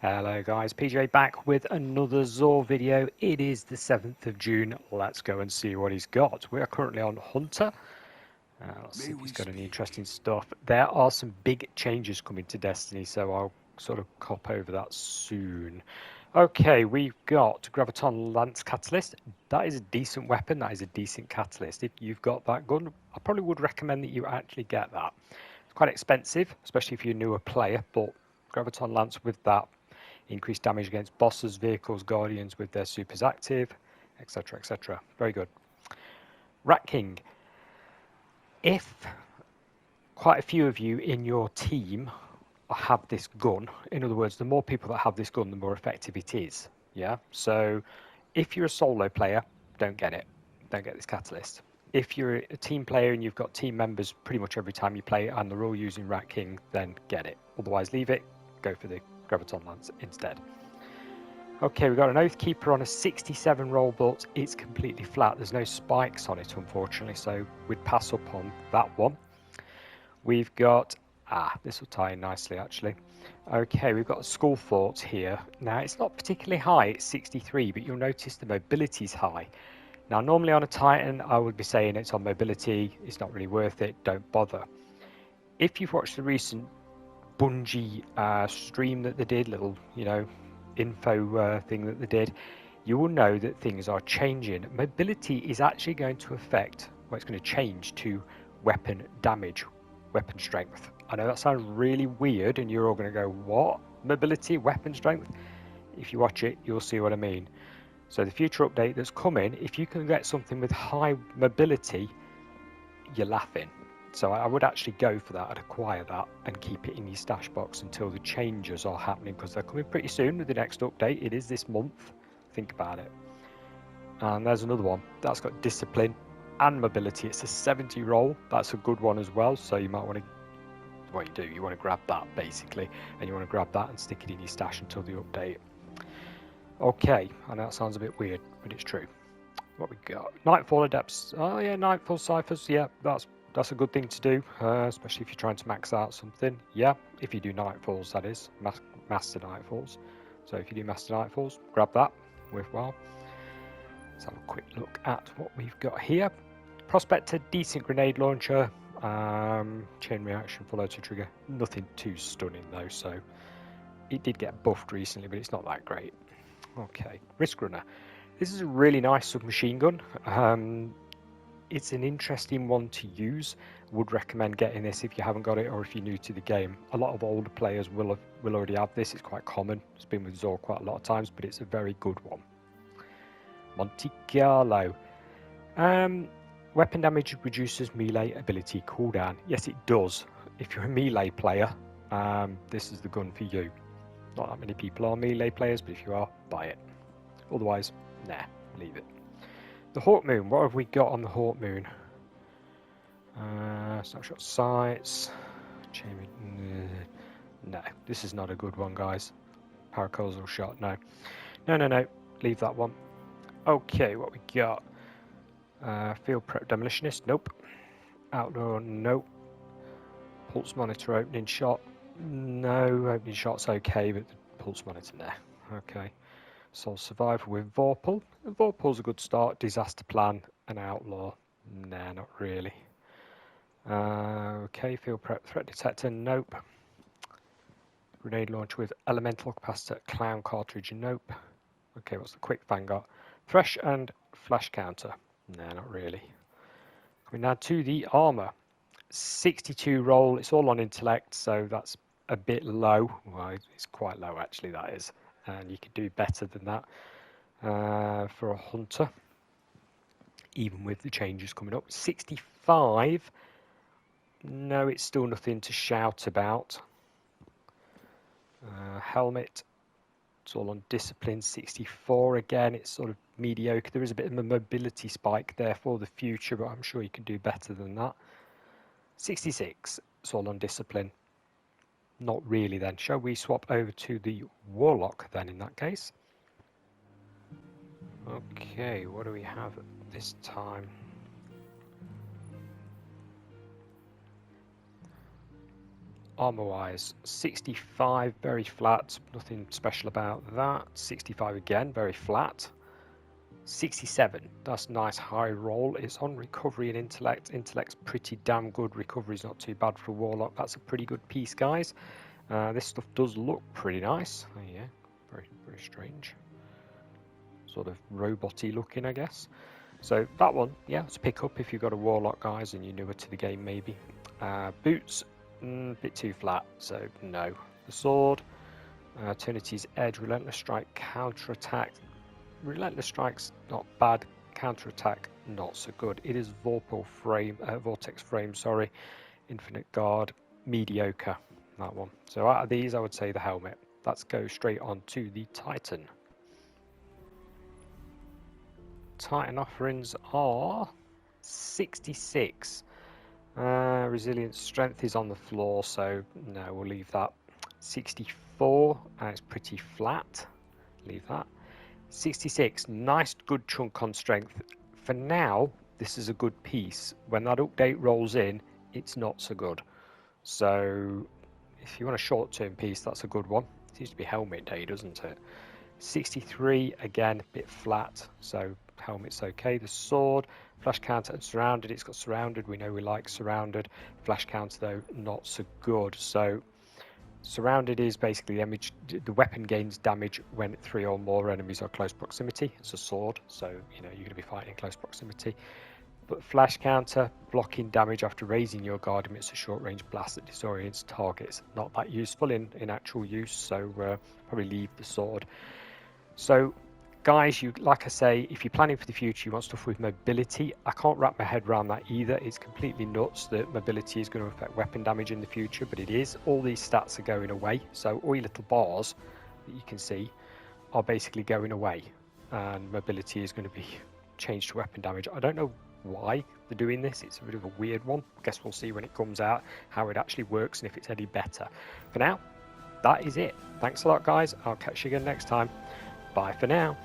Hello guys, PJ back with another Zor video. It is the 7th of June. Let's go and see what he's got. We are currently on Hunter. Let's see if he's got any interesting stuff. There are some big changes coming to Destiny, so I'll sort of cop over that soon. Okay, we've got Graviton Lance Catalyst. That is a decent weapon, that is a decent catalyst. If you've got that gun, I probably would recommend that you actually get that. It's quite expensive, especially if you're a newer player, but Graviton Lance with that, increased damage against bosses, vehicles, guardians with their supers active, etc, etc. Very good. Rat King. If quite a few of you in your team have this gun, in other words, the more people that have this gun, the more effective it is. Yeah. So if you're a solo player, don't get it. Don't get this catalyst. If you're a team player and you've got team members pretty much every time you play and they're all using Rat King, then get it. Otherwise, leave it. Go for the Graviton Lance instead. Okay, we've got an Oathkeeper on a 67 roll, but it's completely flat. There's no spikes on it, unfortunately, so we'd pass up on that one. We've got, this will tie in nicely, actually. Okay, we've got a Skull Fort here. Now, it's not particularly high, it's 63, but you'll notice the mobility's high. Now, normally on a Titan, I would be saying it's on mobility, it's not really worth it, don't bother. If you've watched the recent Bungie stream that they did, little, info thing that they did, you will know that things are changing. Mobility is actually going to affect, well, it's going to change to weapon damage, weapon strength. I know that sounds really weird and you're all going to go, what? Mobility, weapon strength? If you watch it, you'll see what I mean. So the future update that's coming, if you can get something with high mobility, you're laughing. So I would actually go for that and acquire that and keep it in your stash box until the changes are happening, because they're coming pretty soon with the next update. It is this month. Think about it. And there's another one that's got discipline and mobility. It's a 70 roll. That's a good one as well. So you might want to, what you do, you want to grab that basically, and you want to grab that and stick it in your stash until the update. Okay, I know that sounds a bit weird, but it's true. What we got? Nightfall Adepts. Oh yeah, Nightfall Ciphers. Yeah, that's a good thing to do, especially if you're trying to max out something. Yeah, if you do Nightfalls, that is. Master Nightfalls. So if you do Master Nightfalls, grab that. Worthwhile. Let's have a quick look at what we've got here. Prospector, decent grenade launcher. Chain reaction, full auto trigger. Nothing too stunning though, so it did get buffed recently, but it's not that great. Okay, Risk Runner. This is a really nice submachine gun. It's an interesting one to use. Would recommend getting this if you haven't got it or if you're new to the game. A lot of older players will already have this. It's quite common. It's been with Zor quite a lot of times, but it's a very good one. Monte Carlo. Weapon damage reduces melee ability cooldown. Yes, it does. If you're a melee player, this is the gun for you. Not that many people are melee players, but if you are, buy it. Otherwise, nah, leave it. The Hawk Moon, what have we got on the Hawk Moon? Snapshot sights. No, this is not a good one, guys. Paracausal shot, no. No, leave that one. Okay, what we got? Field Prep Demolitionist, nope. Outdoor, nope. Pulse Monitor opening shot, no. Opening shot's okay, but the Pulse Monitor, nah. Okay. Soul Survivor with Vorpal. Vorpal's a good start. Disaster Plan and Outlaw. Nah, not really. Okay, Field Prep Threat Detector. Nope. Grenade Launcher with Elemental Capacitor. Clown Cartridge. Nope. Okay, what's the Quick Vanguard? Thresh and Flash Counter. Nah, not really. Coming now to the Armour. 62 roll. It's all on Intellect, so that's a bit low. Well, it's quite low actually, that is. And you could do better than that for a Hunter, even with the changes coming up. 65, no, it's still nothing to shout about. Helmet, it's all on Discipline. 64 again, it's sort of mediocre. There is a bit of a mobility spike there for the future, but I'm sure you can do better than that. 66, it's all on Discipline. Not really then. Shall we swap over to the Warlock then in that case? Okay, what do we have this time? Armor wise, 65, very flat, nothing special about that. 65 again, very flat. 67, that's nice high roll. It's on recovery and intellect. Intellect's pretty damn good. Recovery's not too bad for a warlock. That's a pretty good piece, guys. This stuff does look pretty nice. Oh, yeah, very, very strange. Sort of robot-y looking, I guess. So that one, yeah, let's pick up if you've got a warlock, guys, and you're newer to the game, maybe. Boots, bit too flat, so no. The sword, Eternity's Edge, Relentless Strike, Counter-Attack. Relentless Strike's not bad, Counter-Attack not so good. It is Vortex Frame, sorry. Infinite Guard, mediocre, that one. So out of these, I would say the helmet. Let's go straight on to the Titan. Titan offerings are 66. Resilience strength is on the floor, so no, we'll leave that. 64, and it's pretty flat. Leave that. 66, nice good chunk on strength. For now, this is a good piece. When that update rolls in, it's not so good. So if you want a short-term piece, that's a good one. It seems to be helmet day, doesn't it? 63, again, a bit flat, so helmet's okay. The sword, flash counter and surrounded. It's got surrounded. We know we like surrounded. Flash counter, though, not so good. So surrounded is basically the weapon gains damage when 3 or more enemies are close proximity. It's a sword, so you know you're going to be fighting in close proximity. But flash counter, blocking damage after raising your guard emits a short-range blast that disorients targets. Not that useful in actual use, so probably leave the sword. So, guys, like I say, if you're planning for the future, you want stuff with mobility. I can't wrap my head around that either. It's completely nuts that mobility is going to affect weapon damage in the future, but it is. All these stats are going away, so all your little bars that you can see are basically going away, and mobility is going to be changed to weapon damage. I don't know why they're doing this. It's a bit of a weird one. I guess we'll see when it comes out how it actually works and if it's any better. For now, that is it. Thanks a lot, guys. I'll catch you again next time. Bye for now.